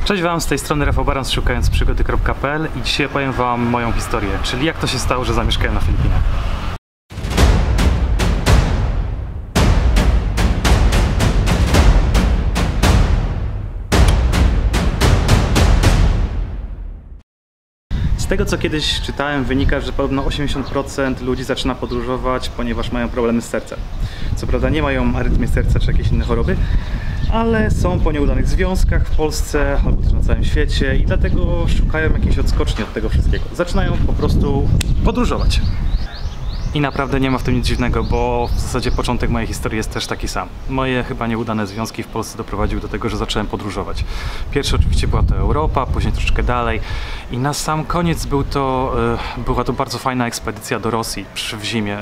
Cześć Wam, z tej strony Rafał Baran, szukając przygody.pl i dzisiaj opowiem Wam moją historię, czyli jak to się stało, że zamieszkałem na Filipinach. Z tego, co kiedyś czytałem, wynika, że podobno 80% ludzi zaczyna podróżować, ponieważ mają problemy z sercem. Co prawda nie mają arytmii serca czy jakieś inne choroby, ale są po nieudanych związkach w Polsce albo też na całym świecie i dlatego szukają jakiejś odskoczni od tego wszystkiego. Zaczynają po prostu podróżować. I naprawdę nie ma w tym nic dziwnego, bo w zasadzie początek mojej historii jest też taki sam. Moje chyba nieudane związki w Polsce doprowadziły do tego, że zacząłem podróżować. Pierwsze oczywiście była to Europa, później troszeczkę dalej i na sam koniec była to bardzo fajna ekspedycja do Rosji w zimie.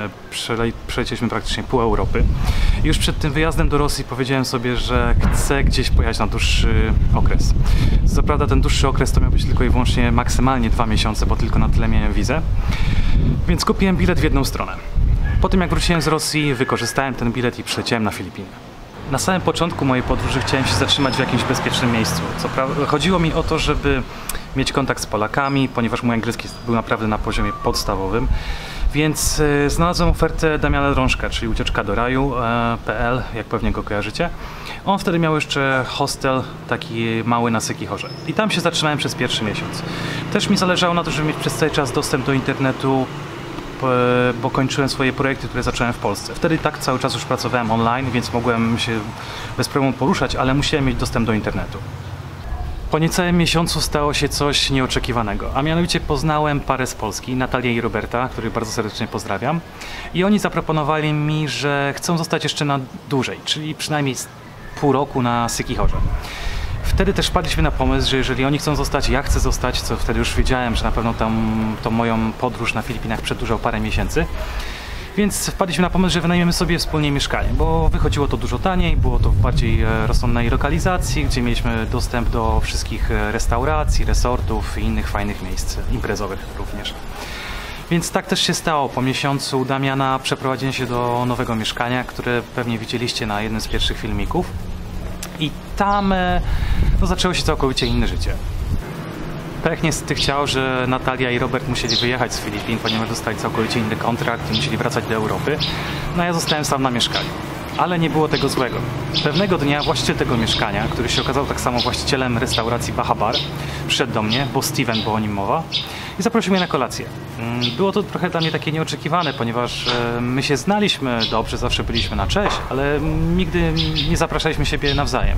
Przelecieliśmy praktycznie pół Europy. I już przed tym wyjazdem do Rosji powiedziałem sobie, że chcę gdzieś pojechać na dłuższy okres. Co prawda ten dłuższy okres to miał być tylko i wyłącznie maksymalnie 2 miesiące, bo tylko na tyle miałem wizę. Więc kupiłem bilet w jedną stronę. Po tym jak wróciłem z Rosji, wykorzystałem ten bilet i przyleciałem na Filipiny. Na samym początku mojej podróży chciałem się zatrzymać w jakimś bezpiecznym miejscu. Chodziło mi o to, żeby mieć kontakt z Polakami, ponieważ mój angielski był naprawdę na poziomie podstawowym. Więc znalazłem ofertę Damiana Drążka, czyli Ucieczka do raju.pl, jak pewnie go kojarzycie. On wtedy miał jeszcze hostel taki mały na Sykichorze. I tam się zatrzymałem przez pierwszy miesiąc. Też mi zależało na to, żeby mieć przez cały czas dostęp do internetu, bo kończyłem swoje projekty, które zacząłem w Polsce. Wtedy tak cały czas już pracowałem online, więc mogłem się bez problemu poruszać, ale musiałem mieć dostęp do internetu. Po niecałym miesiącu stało się coś nieoczekiwanego, a mianowicie poznałem parę z Polski, Natalię i Roberta, których bardzo serdecznie pozdrawiam. I oni zaproponowali mi, że chcą zostać jeszcze na dłużej, czyli przynajmniej pół roku na Sykichorze. Wtedy też wpadliśmy na pomysł, że jeżeli oni chcą zostać, ja chcę zostać, co wtedy już wiedziałem, że na pewno tą moją podróż na Filipinach przedłużał parę miesięcy. Więc wpadliśmy na pomysł, że wynajmiemy sobie wspólnie mieszkanie, bo wychodziło to dużo taniej, było to w bardziej rozsądnej lokalizacji, gdzie mieliśmy dostęp do wszystkich restauracji, resortów i innych fajnych miejsc imprezowych również. Więc tak też się stało. Po miesiącu u Damiana przeprowadzenie się do nowego mieszkania, które pewnie widzieliście na jednym z pierwszych filmików. I tam zaczęło się całkowicie inne życie. Pech niestety chciał, że Natalia i Robert musieli wyjechać z Filipin, ponieważ dostali całkowicie inny kontrakt i musieli wracać do Europy. No ja zostałem sam na mieszkaniu. Ale nie było tego złego. Pewnego dnia właściciel tego mieszkania, który się okazał tak samo właścicielem restauracji Baja Bar, przyszedł do mnie, bo Steven, było o nim mowa, i zaprosił mnie na kolację. Było to trochę dla mnie takie nieoczekiwane, ponieważ my się znaliśmy dobrze, zawsze byliśmy na cześć, ale nigdy nie zapraszaliśmy siebie nawzajem.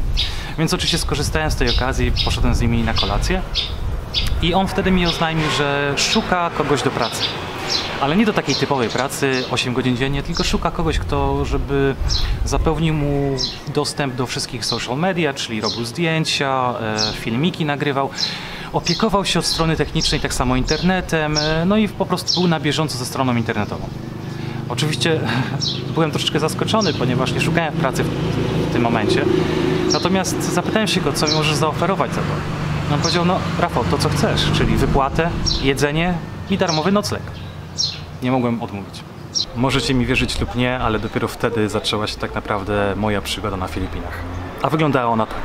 Więc oczywiście skorzystałem z tej okazji, poszedłem z nimi na kolację i on wtedy mi oznajmił, że szuka kogoś do pracy. Ale nie do takiej typowej pracy, 8 godzin dziennie, tylko szuka kogoś, kto żeby zapewnił mu dostęp do wszystkich social media, czyli robił zdjęcia, filmiki nagrywał, opiekował się od strony technicznej, tak samo internetem, no i po prostu był na bieżąco ze stroną internetową. Oczywiście byłem troszeczkę zaskoczony, ponieważ nie szukałem pracy w tym momencie, natomiast zapytałem się go, co mi możesz zaoferować za to. On powiedział, no Rafał, to co chcesz, czyli wypłatę, jedzenie i darmowy nocleg. Nie mogłem odmówić. Możecie mi wierzyć lub nie, ale dopiero wtedy zaczęła się tak naprawdę moja przygoda na Filipinach. A wyglądała ona tak.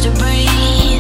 To breathe.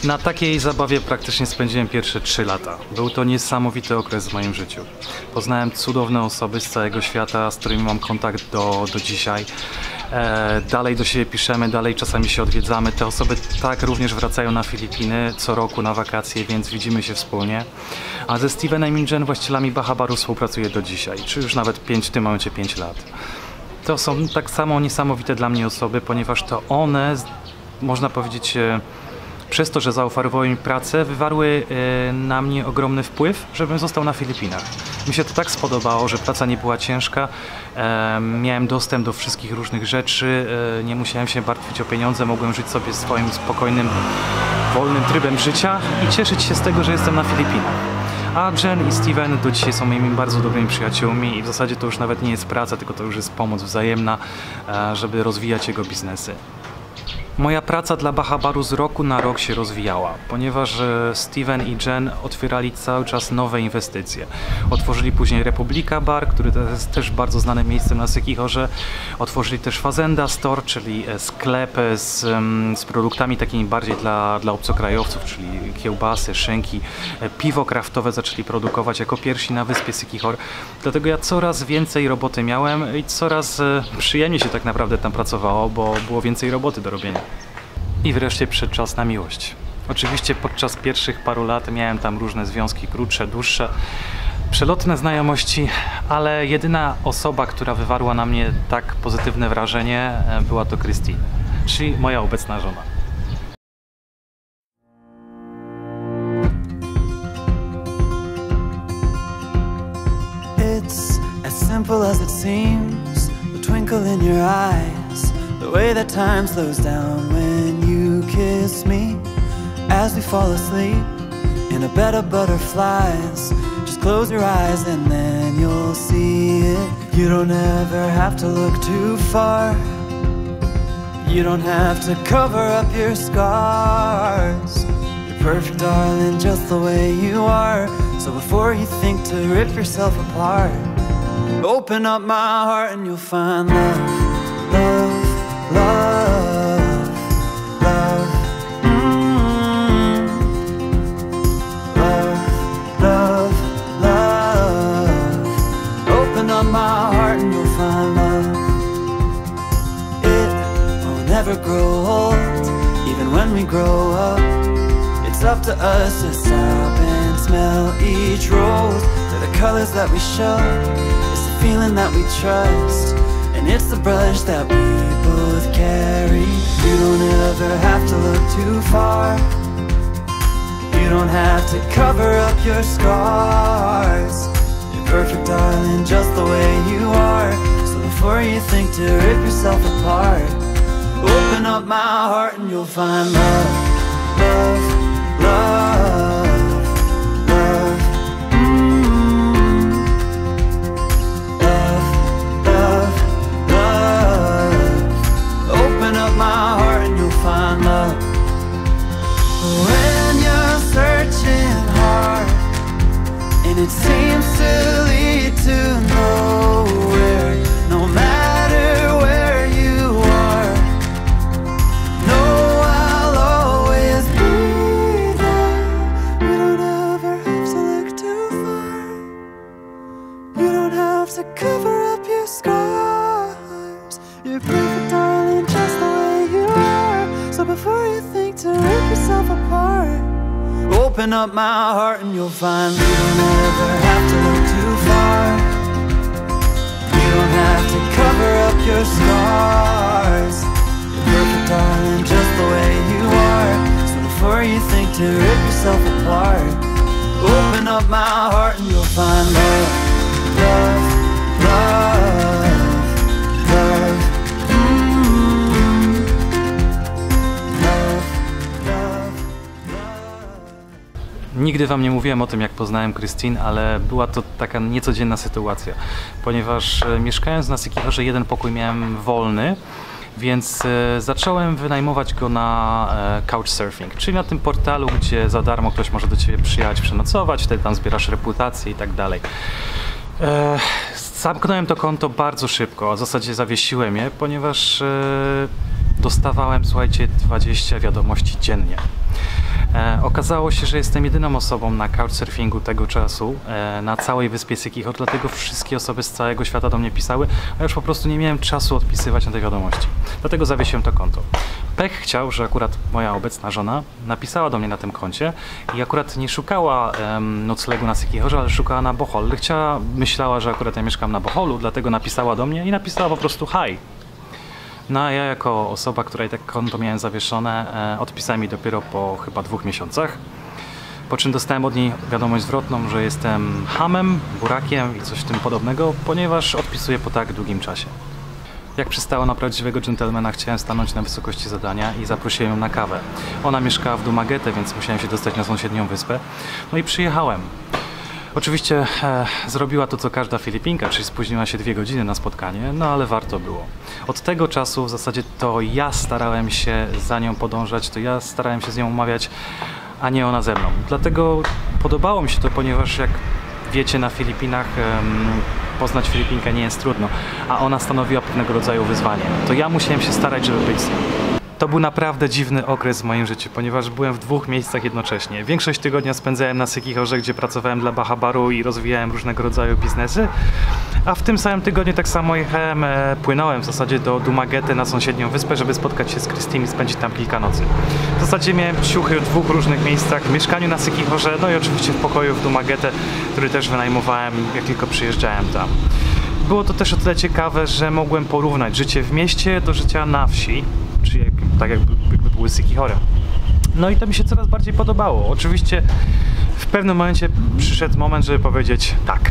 Na takiej zabawie praktycznie spędziłem pierwsze 3 lata. Był to niesamowity okres w moim życiu. Poznałem cudowne osoby z całego świata, z którymi mam kontakt do dzisiaj. Dalej do siebie piszemy, dalej czasami się odwiedzamy. Te osoby tak również wracają na Filipiny co roku na wakacje, więc widzimy się wspólnie. A ze Stevenem i Jen, właścicielami Baja Baru, współpracuję do dzisiaj, czy już nawet w tym momencie 5 lat. To są tak samo niesamowite dla mnie osoby, ponieważ to one, można powiedzieć, przez to, że zaoferowały mi pracę, wywarły na mnie ogromny wpływ, żebym został na Filipinach. Mi się to tak spodobało, że praca nie była ciężka, miałem dostęp do wszystkich różnych rzeczy, nie musiałem się martwić o pieniądze, mogłem żyć sobie swoim spokojnym, wolnym trybem życia i cieszyć się z tego, że jestem na Filipinach. A Jen i Steven do dzisiaj są moimi bardzo dobrymi przyjaciółmi i w zasadzie to już nawet nie jest praca, tylko to już jest pomoc wzajemna, żeby rozwijać jego biznesy. Moja praca dla Baja Baru z roku na rok się rozwijała, ponieważ Steven i Jen otwierali cały czas nowe inwestycje. Otworzyli później Republika Bar, który to jest też bardzo znanym miejscem na Sykichorze. Otworzyli też Fazenda Store, czyli sklep z produktami takimi bardziej dla obcokrajowców, czyli kiełbasy, szynki, piwo kraftowe zaczęli produkować jako pierwsi na wyspie Sykichor. Dlatego ja coraz więcej roboty miałem i coraz przyjemniej się tak naprawdę tam pracowało, bo było więcej roboty do robienia. I wreszcie przyszedł czas na miłość. Oczywiście podczas pierwszych paru lat miałem tam różne związki, krótsze, dłuższe, przelotne znajomości, ale jedyna osoba, która wywarła na mnie tak pozytywne wrażenie, była to Christine, czyli moja obecna żona. It's as simple as it seems, the twinkle in your eyes, the way that time slows down when you kiss me. As we fall asleep in a bed of butterflies, just close your eyes and then you'll see it. You don't ever have to look too far. You don't have to cover up your scars. You're perfect, darling, just the way you are. So before you think to rip yourself apart, open up my heart and you'll find love, love, love, love, love, love, love. Open up my heart and you'll find love. It will never grow old, even when we grow up. It's up to us to stop and smell each rose. They're the colors that we show, it's the feeling that we trust, and it's the brush that we both carry. You don't ever have to look too far. You don't have to cover up your scars. You're perfect, darling, just the way you are. So before you think to rip yourself apart, open up my heart and you'll find love, love, love, love, love, love, love. Open up my heart and you'll find love. When you're searching hard and it seems to lead to nowhere, no matter where you are, know I'll always be there. You don't ever have to look too far. You don't have to cover up your scars. You're perfect, darling, just the way you are. So before you think to rip yourself apart, open up my heart and you'll find you don't ever have to look too far. You don't have to cover up your scars. You're perfect, darling, just the way you are. So before you think to rip yourself apart, open up my heart and you'll find love, love, love, love, love, love, love. Nigdy wam nie mówiłem o tym, jak poznałem Christine, ale była to taka niecodzienna sytuacja, ponieważ mieszkając na Sykichorze jeden pokój miałem wolny, więc zacząłem wynajmować go na Couchsurfing, czyli na tym portalu, gdzie za darmo ktoś może do ciebie przyjechać, przenocować, wtedy tam zbierasz reputację i tak dalej. Zamknąłem to konto bardzo szybko, a w zasadzie zawiesiłem je, ponieważ dostawałem, słuchajcie, 20 wiadomości dziennie. Okazało się, że jestem jedyną osobą na couchsurfingu tego czasu na całej wyspie Sykichor, dlatego wszystkie osoby z całego świata do mnie pisały, a już po prostu nie miałem czasu odpisywać na te wiadomości. Dlatego zawiesiłem to konto. Pech chciał, że akurat moja obecna żona napisała do mnie na tym koncie i akurat nie szukała noclegu na Sykichorze, ale szukała na Bohol. Myślała, że akurat ja mieszkam na Boholu, dlatego napisała do mnie i napisała po prostu hi. No a ja jako osoba, która i tak konto miałem zawieszone, odpisałem mi dopiero po chyba 2 miesiącach. Po czym dostałem od niej wiadomość zwrotną, że jestem hamem, burakiem i coś w tym podobnego, ponieważ odpisuję po tak długim czasie. Jak przystało na prawdziwego dżentelmena, chciałem stanąć na wysokości zadania i zaprosiłem ją na kawę. Ona mieszkała w Dumaguete, więc musiałem się dostać na sąsiednią wyspę. No i przyjechałem. Oczywiście zrobiła to, co każda Filipinka, czyli spóźniła się 2 godziny na spotkanie, no ale warto było. Od tego czasu w zasadzie to ja starałem się za nią podążać, to ja starałem się z nią umawiać, a nie ona ze mną. Dlatego podobało mi się to, ponieważ jak wiecie, na Filipinach poznać Filipinkę nie jest trudno, a ona stanowiła pewnego rodzaju wyzwanie. To ja musiałem się starać, żeby być z nią. To był naprawdę dziwny okres w moim życiu, ponieważ byłem w 2 miejscach jednocześnie. Większość tygodnia spędzałem na Sykichorze, gdzie pracowałem dla Bahabaru i rozwijałem różnego rodzaju biznesy, a w tym samym tygodniu tak samo płynąłem w zasadzie do Dumaguete na sąsiednią wyspę, żeby spotkać się z Christine i spędzić tam kilka nocy. W zasadzie miałem ciuchy w 2 różnych miejscach, w mieszkaniu na Sykichorze, no i oczywiście w pokoju w Dumaguete, który też wynajmowałem, jak tylko przyjeżdżałem tam. Było to też o tyle ciekawe, że mogłem porównać życie w mieście do życia na wsi, czyli tak jakby były Sykichorem. No i to mi się coraz bardziej podobało. Oczywiście w pewnym momencie przyszedł moment, żeby powiedzieć tak.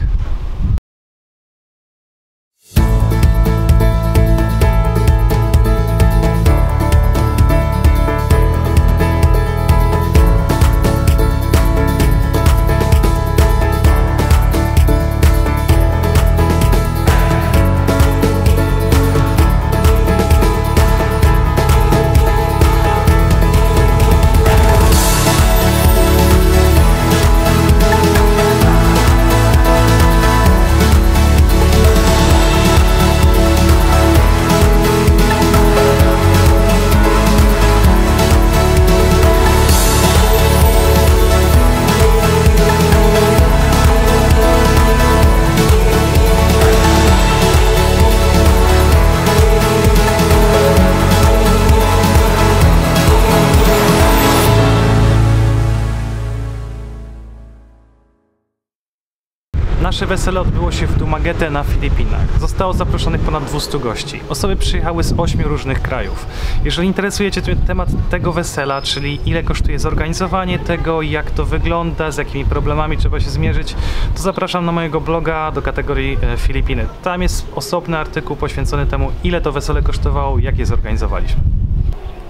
Nasze wesele odbyło się w Dumaguete na Filipinach. Zostało zaproszonych ponad 200 gości. Osoby przyjechały z 8 różnych krajów. Jeżeli interesuje Cię temat tego wesela, czyli ile kosztuje zorganizowanie tego, jak to wygląda, z jakimi problemami trzeba się zmierzyć, to zapraszam na mojego bloga do kategorii Filipiny. Tam jest osobny artykuł poświęcony temu, ile to wesele kosztowało i jak je zorganizowaliśmy.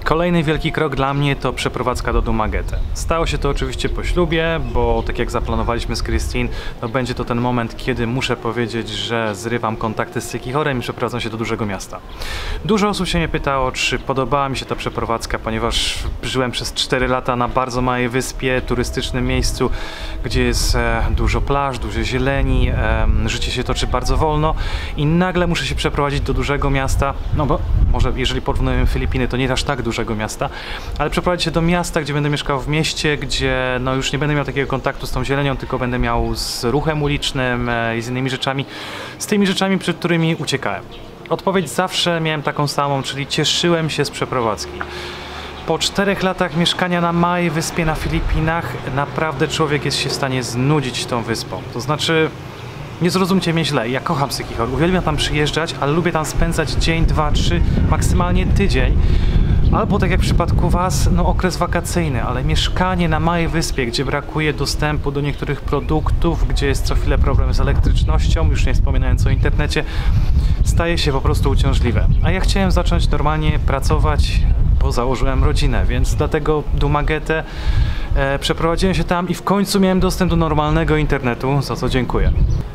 Kolejny wielki krok dla mnie to przeprowadzka do Dumaguete. Stało się to oczywiście po ślubie, bo tak jak zaplanowaliśmy z Christine, to będzie to ten moment, kiedy muszę powiedzieć, że zrywam kontakty z Sykichorem i przeprowadzam się do dużego miasta. Dużo osób się mnie pytało, czy podobała mi się ta przeprowadzka, ponieważ żyłem przez 4 lata na bardzo małej wyspie, turystycznym miejscu, gdzie jest dużo plaż, dużo zieleni, życie się toczy bardzo wolno i nagle muszę się przeprowadzić do dużego miasta, no bo może jeżeli porównujemy Filipiny, to nie aż tak dużego miasta, ale przeprowadzić się do miasta, gdzie będę mieszkał w mieście, gdzie no już nie będę miał takiego kontaktu z tą zielenią, tylko będę miał z ruchem ulicznym i z innymi rzeczami, z tymi rzeczami, przed którymi uciekałem. Odpowiedź zawsze miałem taką samą, czyli cieszyłem się z przeprowadzki. Po 4 latach mieszkania na małej wyspie na Filipinach naprawdę człowiek jest się w stanie znudzić tą wyspą. To znaczy, nie zrozumcie mnie źle, ja kocham Sykichor, uwielbiam tam przyjeżdżać, ale lubię tam spędzać dzień, 2, 3, maksymalnie tydzień. Albo tak jak w przypadku Was, no okres wakacyjny, ale mieszkanie na małej wyspie, gdzie brakuje dostępu do niektórych produktów, gdzie jest co chwilę problem z elektrycznością, już nie wspominając o internecie, staje się po prostu uciążliwe. A ja chciałem zacząć normalnie pracować, bo założyłem rodzinę, więc dlatego Dumaguete przeprowadziłem się tam i w końcu miałem dostęp do normalnego internetu, za co dziękuję.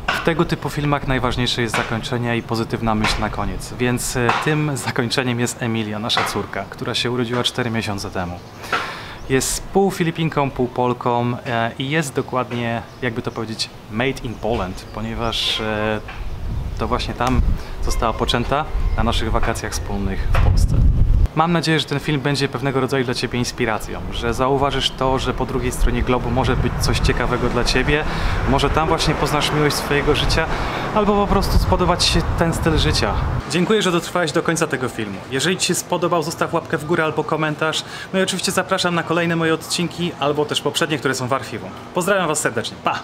W tego typu filmach najważniejsze jest zakończenie i pozytywna myśl na koniec, więc tym zakończeniem jest Emilia, nasza córka, która się urodziła 4 miesiące temu. Jest pół Filipinką, pół Polką i jest dokładnie, jakby to powiedzieć, made in Poland, ponieważ to właśnie tam została poczęta na naszych wakacjach wspólnych w Polsce. Mam nadzieję, że ten film będzie pewnego rodzaju dla Ciebie inspiracją, że zauważysz to, że po drugiej stronie globu może być coś ciekawego dla Ciebie, może tam właśnie poznasz miłość swojego życia, albo po prostu spodoba Ci się ten styl życia. Dziękuję, że dotrwałeś do końca tego filmu. Jeżeli Ci się spodobał, zostaw łapkę w górę albo komentarz. No i oczywiście zapraszam na kolejne moje odcinki, albo też poprzednie, które są w archiwum. Pozdrawiam Was serdecznie. Pa!